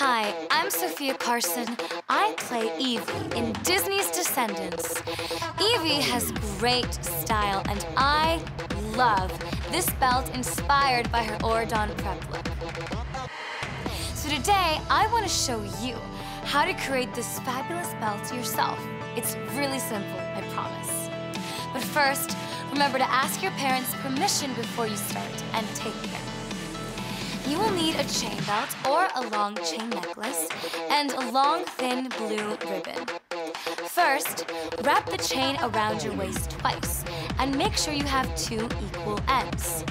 Hi, I'm Sophia Carson. I play Evie in Disney's Descendants. Evie has great style, and I love this belt inspired by her Oridon prep look. So today, I want to show you how to create this fabulous belt yourself. It's really simple, I promise. But first, remember to ask your parents' permission before you start, and take care. You will need a chain belt or a long chain necklace and a long, thin blue ribbon. First, wrap the chain around your waist twice and make sure you have 2 equal ends.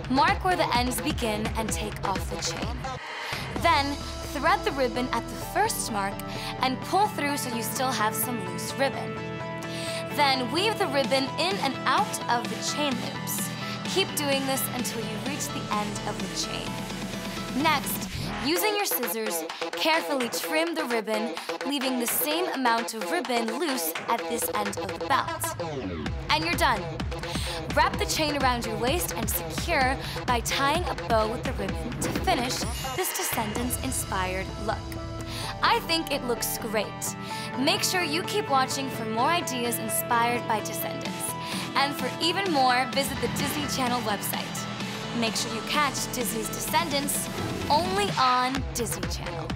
Mark where the ends begin and take off the chain. Then, thread the ribbon at the first mark and pull through so you still have some loose ribbon. Then weave the ribbon in and out of the chain loops. Keep doing this until you reach the end of the chain. Next, using your scissors, carefully trim the ribbon, leaving the same amount of ribbon loose at this end of the belt. And you're done. Wrap the chain around your waist and secure by tying a bow with the ribbon to finish this Descendants-inspired look. I think it looks great. Make sure you keep watching for more ideas inspired by Descendants. And for even more, visit the Disney Channel website. Make sure you catch Disney's Descendants only on Disney Channel.